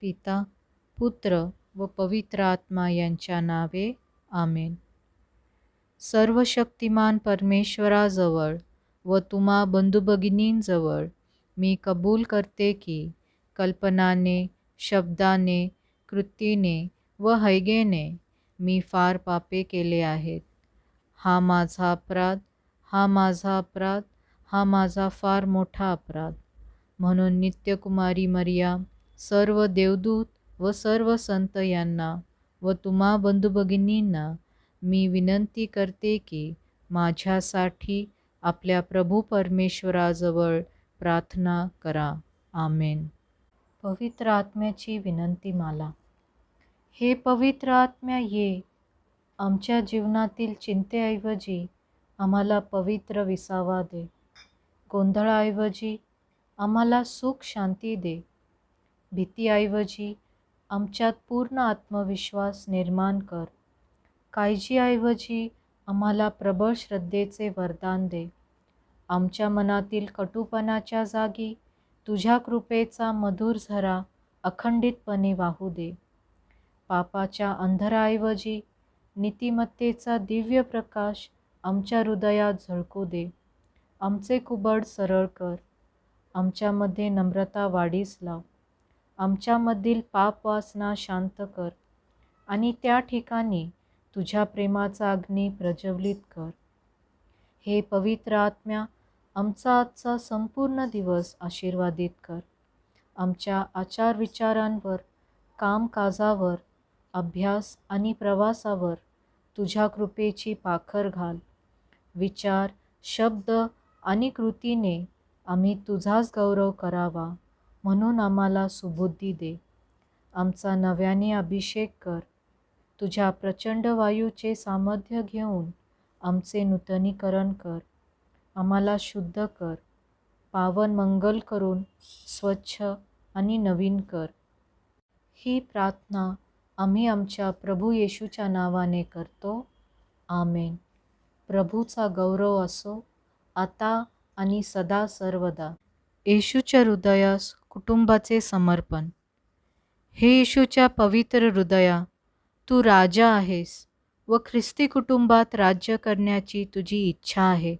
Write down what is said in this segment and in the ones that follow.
पिता, पुत्र व पवित्र आत्मा यांच्या नावे. आमेन. सर्वशक्तिमान परमेश्वराजवळ व तुम्हा बंधुभगिनींजवळ मी कबूल करते की कल्पनाने, शब्दाने, कृतीने व हैगेने मी फार पापे केले आहेत. हा माझा अपराध, हा माझा अपराध, हा माझा फार मोठा अपराध. म्हणून नित्यकुमारी मरिया, सर्व देवदूत व सर्व संत यांना व तुम्हा बंधुभगिनींना मी विनंती करते की माझ्यासाठी आपल्या प्रभू परमेश्वराजवळ प्रार्थना करा. आमेन. पवित्र आत्म्याची विनंती माला. हे पवित्र आत्म्या, ये. आमच्या जीवनातील चिंतेऐवजी आम्हाला पवित्र विसावा दे. गोंधळाऐवजी आम्हाला सुख शांती दे. भीतीऐवजी आमच्यात पूर्ण आत्मविश्वास निर्माण कर. काळजीऐवजी आम्हाला प्रबळ श्रद्धेचे वरदान दे. आमच्या मनातील कटुपणाच्या जागी तुझ्या कृपेचा मधुर झरा अखंडितपणे वाहू दे. पापाच्या अंधाराऐवजी नीतिमत्तेचा दिव्य प्रकाश आमच्या हृदयात झळकू दे. आमचे कुबड सरळ कर. आमच्यामध्ये नम्रता वाढीस लाव. आमच्यामधील पापवासना शांत कर आणि त्या ठिकाणी तुझ्या प्रेमाचा अग्नी प्रज्वलित कर. हे पवित्र आत्म्या, आमचा आजचा संपूर्ण दिवस आशीर्वादित कर. आमच्या आचारविचारांवर, कामकाजावर, अभ्यास आणि प्रवासावर तुझ्या कृपेची पाखर घाल. विचार, शब्द आणि कृतीने आम्ही तुझाच गौरव करावा म्हणून आम्हाला सुबुद्धी दे. आमचा नव्याने अभिषेक कर. तुझ्या प्रचंड वायूचे सामर्थ्य घेऊन आमचे नूतनीकरण कर. आम्हाला शुद्ध कर, पावन मंगल करून स्वच्छ आणि नवीन कर. ही प्रार्थना आम्ही आमच्या प्रभू येशूच्या नावाने करतो. आमेन. प्रभूचा गौरव असो आता आणि सदा सर्वदा. येशूच्या हृदयास कुटुंबाचे समर्पण. हे येशूच्या पवित्र हृदया, तू राजा आहेस व ख्रिस्ती कुटुंबात राज्य करण्याची तुझी इच्छा आहे.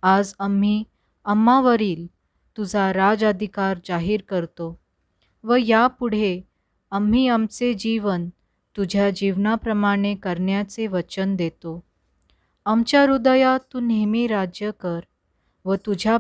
आज आम्ही आम्हावरील तुझा राजाधिकार जाहीर करतो व यापुढे आम्ही आमचे जीवन तुझ्या जीवनाप्रमाणे करण्याचे वचन देतो. आमच्या हृदयात तू नेहमी राज्य कर व तुझ्या